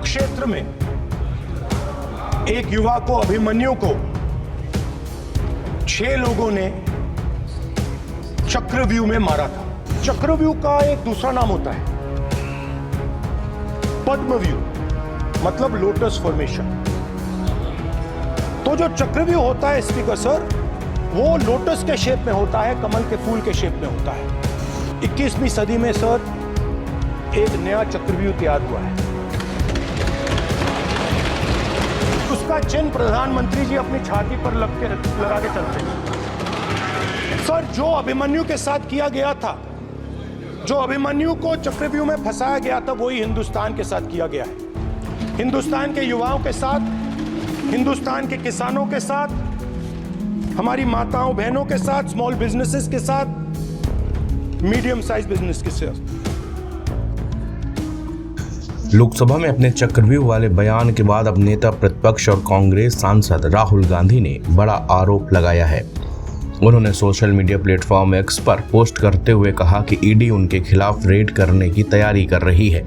कुरुक्षेत्र में एक युवा को, अभिमन्यु को 6 लोगों ने चक्रव्यूह में मारा था। चक्रव्यूह का एक दूसरा नाम होता है पद्मव्यूह, मतलब लोटस फॉर्मेशन। तो जो चक्रव्यूह होता है स्पीकर सर, वो लोटस के शेप में होता है, कमल के फूल के शेप में होता है। 21वीं सदी में सर एक नया चक्रव्यूह तैयार हुआ है। उसका चिन्ह प्रधानमंत्री जी अपनी छाती पर लगा के चलते हैं। सर, जो अभिमन्यु के साथ किया गया था, जो अभिमन्यु को चक्रव्यूह में फंसाया गया था, वही हिंदुस्तान के साथ किया गया है। हिंदुस्तान के युवाओं के साथ, हिंदुस्तान के किसानों के साथ, हमारी माताओं बहनों के साथ, स्मॉल बिजनेसेस के साथ, मीडियम साइज बिजनेस के साथ। लोकसभा में अपने चक्रव्यूह वाले बयान के बाद अब नेता प्रतिपक्ष और कांग्रेस सांसद राहुल गांधी ने बड़ा आरोप लगाया है। उन्होंने सोशल मीडिया प्लेटफॉर्म एक्स पर पोस्ट करते हुए कहा कि ईडी उनके खिलाफ रेड करने की तैयारी कर रही है।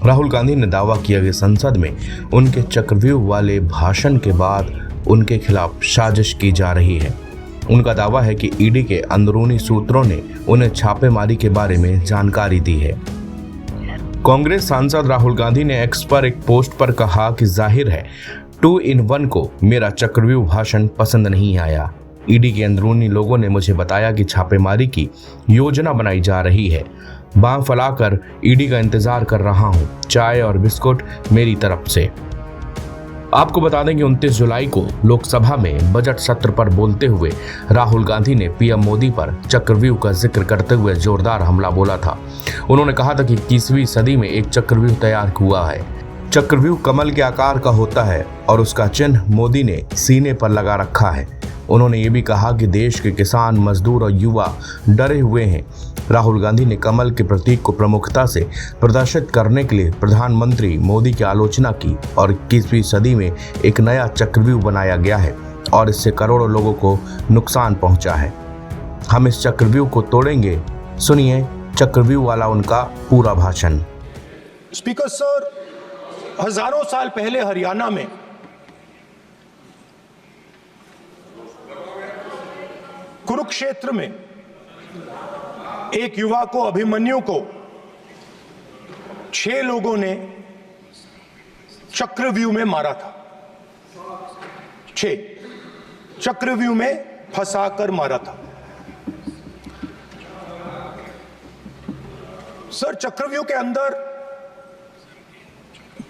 राहुल गांधी ने दावा किया कि संसद में उनके चक्रव्यूह वाले भाषण के बाद उनके खिलाफ साजिश की जा रही है। उनका दावा है कि ईडी के अंदरूनी सूत्रों ने उन्हें छापेमारी के बारे में जानकारी दी है। कांग्रेस सांसद राहुल गांधी ने एक्स पर एक पोस्ट पर कहा कि जाहिर है 2 in 1 को मेरा चक्रव्यूह भाषण पसंद नहीं आया। ईडी के अंदरूनी लोगों ने मुझे बताया कि छापेमारी की योजना बनाई जा रही है। बांह फैलाकर ईडी का इंतजार कर रहा हूं। चाय और बिस्कुट मेरी तरफ से। आपको बता दें कि 29 जुलाई को लोकसभा में बजट सत्र पर बोलते हुए राहुल गांधी ने पीएम मोदी पर चक्रव्यूह का जिक्र करते हुए जोरदार हमला बोला था। उन्होंने कहा था कि 21वीं सदी में एक चक्रव्यूह तैयार हुआ है। चक्रव्यूह कमल के आकार का होता है और उसका चिन्ह मोदी ने सीने पर लगा रखा है। उन्होंने ये भी कहा कि देश के किसान, मजदूर और युवा डरे हुए हैं। राहुल गांधी ने कमल के प्रतीक को प्रमुखता से प्रदर्शित करने के लिए प्रधानमंत्री मोदी की आलोचना की और 21वीं सदी में एक नया चक्रव्यूह बनाया गया है और इससे करोड़ों लोगों को नुकसान पहुंचा है। हम इस चक्रव्यूह को तोड़ेंगे। सुनिए चक्रव्यूह वाला उनका पूरा भाषण। स्पीकर सर, हजारों साल पहले हरियाणा में कुरुक्षेत्र में एक युवा को, अभिमन्यु को 6 लोगों ने चक्रव्यूह में मारा था। 6 चक्रव्यूह में फंसाकर मारा था। सर, चक्रव्यूह के अंदर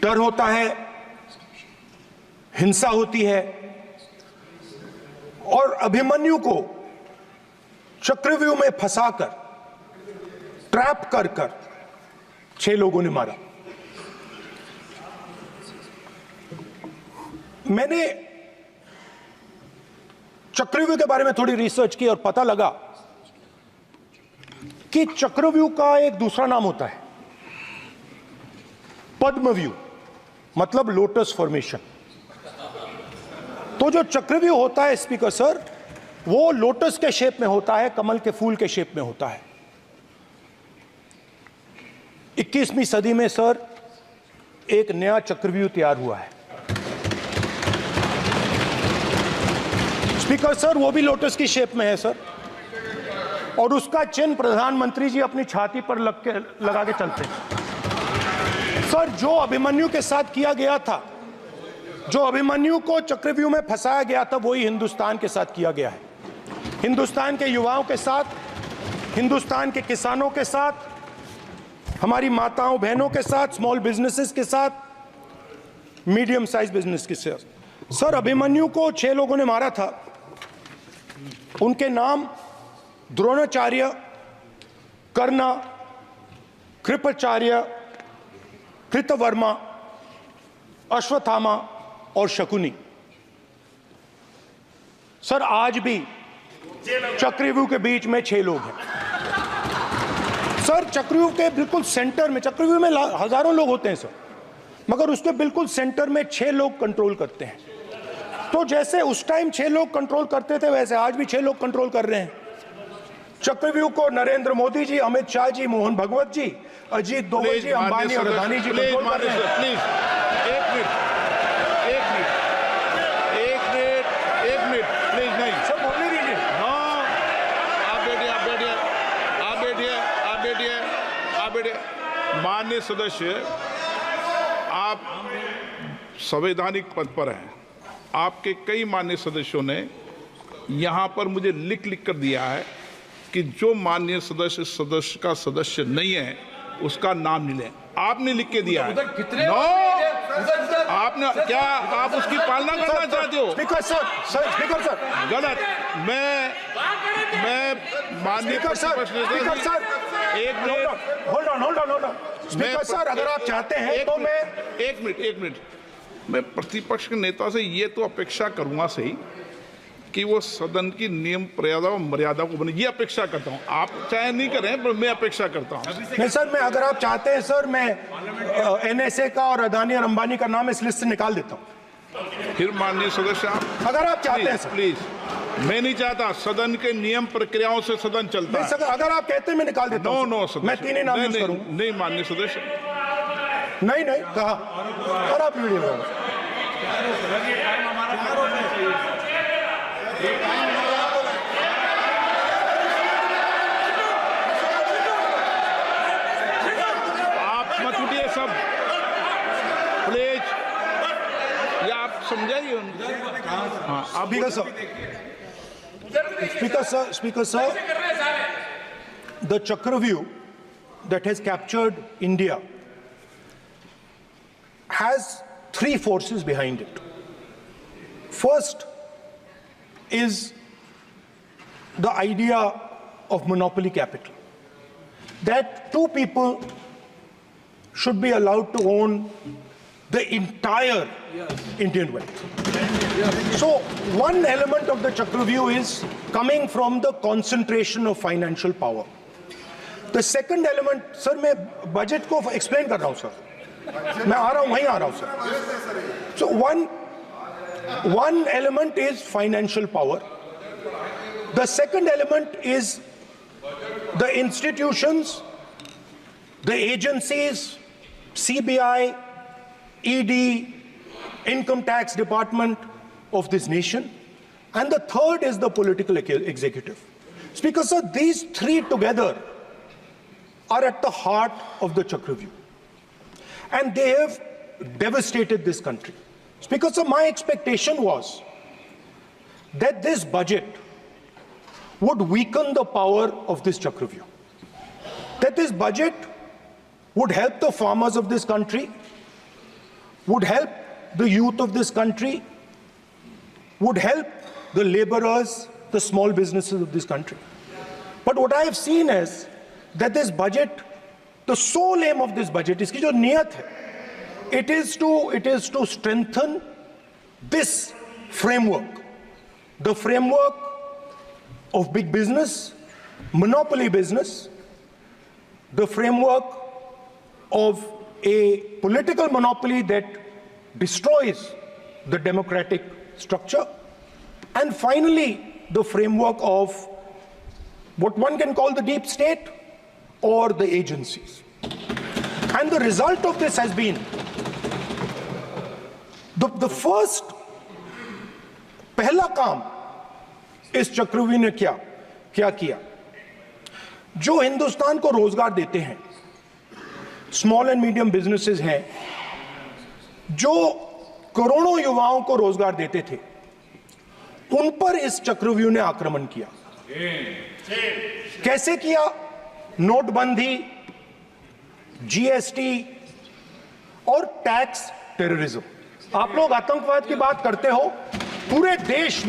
डर होता है, हिंसा होती है और अभिमन्यु को चक्रव्यूह में फंसाकर, ट्रैप कर 6 लोगों ने मारा। मैंने चक्रव्यूह के बारे में थोड़ी रिसर्च की और पता लगा कि चक्रव्यूह का एक दूसरा नाम होता है पद्मव्यूह, मतलब लोटस फॉर्मेशन। तो जो चक्रव्यूह होता है स्पीकर सर, वो लोटस के शेप में होता है, कमल के फूल के शेप में होता है। 21वीं सदी में सर एक नया चक्रव्यूह तैयार हुआ है। स्पीकर सर, वो भी लोटस की शेप में है सर, और उसका चिन्ह प्रधानमंत्री जी अपनी छाती पर लगा के चलते हैं। सर, जो अभिमन्यु के साथ किया गया था, जो अभिमन्यु को चक्रव्यूह में फंसाया गया था, वही हिंदुस्तान के साथ किया गया है। हिंदुस्तान के युवाओं के साथ, हिंदुस्तान के किसानों के साथ, हमारी माताओं बहनों के साथ, स्मॉल बिजनेसेस के साथ, मीडियम साइज बिजनेस के साथ। सर, अभिमन्यु को 6 लोगों ने मारा था। उनके नाम द्रोणाचार्य, कर्ण, कृपाचार्य, कृतवर्मा, अश्वत्थामा और शकुनी। सर, आज भी चक्रव्यूह के बीच में 6 लोग हैं। सर, चक्रव्यूह के बिल्कुल सेंटर में, चक्रव्यूह में हजारों लोग होते हैं सर, मगर उसके बिल्कुल सेंटर में 6 लोग कंट्रोल करते हैं। तो जैसे उस टाइम 6 लोग कंट्रोल करते थे, वैसे आज भी 6 लोग कंट्रोल कर रहे हैं। चक्रव्यूह को नरेंद्र मोदी जी, अमित शाह जी, मोहन भगवत जी, अजीत दोवल जी, अंबानी और अदानी जी कंट्रोल कर रहे हैं। सदस्य, आप संवैधानिक पद पर हैं। आपके कई माननीय सदस्यों ने यहाँ पर मुझे लिख कर दिया है कि जो माननीय सदस्य का सदस्य नहीं है उसका नाम नहीं लें। आपने लिख के दिया है। नो, आपने क्या आप उसकी पालना करना चाहते हो? स्पीकर सर गलत। मैं माननीय स्पीकर सर एक minute hold on speaker sir, अगर आप चाहते हैं तो मैं एक मिनट मैं प्रतिपक्ष के नेता से ये तो अपेक्षा करूंगा सही कि वो सदन की नियम मर्यादा को बने, ये अपेक्षा करता हूं। आप चाहे नहीं करें पर मैं अपेक्षा करता हूं। नहीं सर, मैं अगर आप चाहते हैं सर, मैं एनएसए का और अदानी और अंबानी का नाम इस लिस्ट से निकाल देता हूं। फिर माननीय सदस्य आप अगर आप चाहते हैं सर। प्लीज, मैं नहीं चाहता। सदन के नियम प्रक्रियाओं से सदन चलता है। सर, अगर आप कहते हैं मैं निकाल देता हूं। नो मैं 3 ही नाम यूज करूंगा। नहीं माननीय सदस्य, नहीं कहा और आप वीडियो आप मत उठिए सब प्लीज, या आप समझाइए उनको। हाँ, आप Speaker sir, the Chakravyuh that has captured India has 3 forces behind it. First is the idea of monopoly capital, that 2 people should be allowed to own the entire Indian wealth. So one element of the Chakravyuh is coming from the concentration of financial power. The second element, sir, मैं budget को explain कर रहा हूं sir, मैं आ रहा हूं, वहीं आ रहा हूं sir. So one element is financial power. The second element is the institutions, the agencies, CBI, ED, Income Tax Department of this nation, and the third is the political executive. Speaker sir, these 3 together are at the heart of the Chakravyuh, and they have devastated this country. Speaker sir, my expectation was that this budget would weaken the power of this Chakravyuh, that this budget would help the farmers of this country, would help the youth of this country, would help the laborers, the small businesses of this country. But what I have seen is that this budget, the sole aim of this budget, iski jo niyat hai, it is to strengthen this framework, the framework of big business, monopoly business, the framework of a political monopoly that destroys the democratic structure, and finally the framework of what one can call the deep state or the agencies. And the result of this has been the first पहला काम इस चक्रव्यूह ने क्या किया, जो हिंदुस्तान को रोजगार देते हैं, स्मॉल एंड मीडियम बिजनेसेस हैं, जो करोड़ों युवाओं को रोजगार देते थे, उन पर इस चक्रव्यूह ने आक्रमण किया। कैसे किया? नोटबंदी, जीएसटी और टैक्स टेररिज्म। आप लोग आतंकवाद की बात करते हो, पूरे देश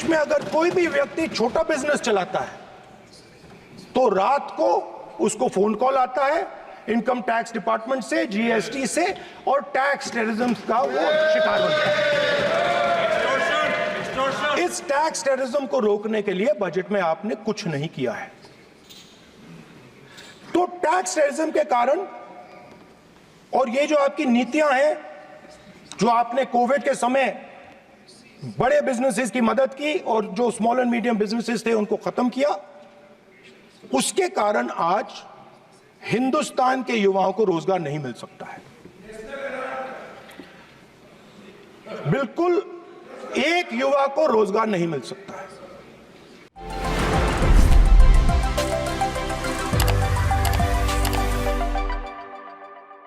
में अगर कोई भी व्यक्ति छोटा बिजनेस चलाता है तो रात को उसको फोन कॉल आता है इनकम टैक्स डिपार्टमेंट से, जीएसटी से, और टैक्स टेररिज्म का वो शिकार बनता है। इस टैक्स टेररिज्म को रोकने के लिए बजट में आपने कुछ नहीं किया है। तो टैक्स टेररिज्म के कारण और ये जो आपकी नीतियां हैं, जो आपने कोविड के समय बड़े बिजनेसेस की मदद की और जो स्मॉल एंड मीडियम बिजनेसेस थे उनको खत्म किया, उसके कारण आज हिंदुस्तान के युवाओं को रोजगार नहीं मिल सकता है। बिल्कुल एक युवा को रोजगार नहीं मिल सकता।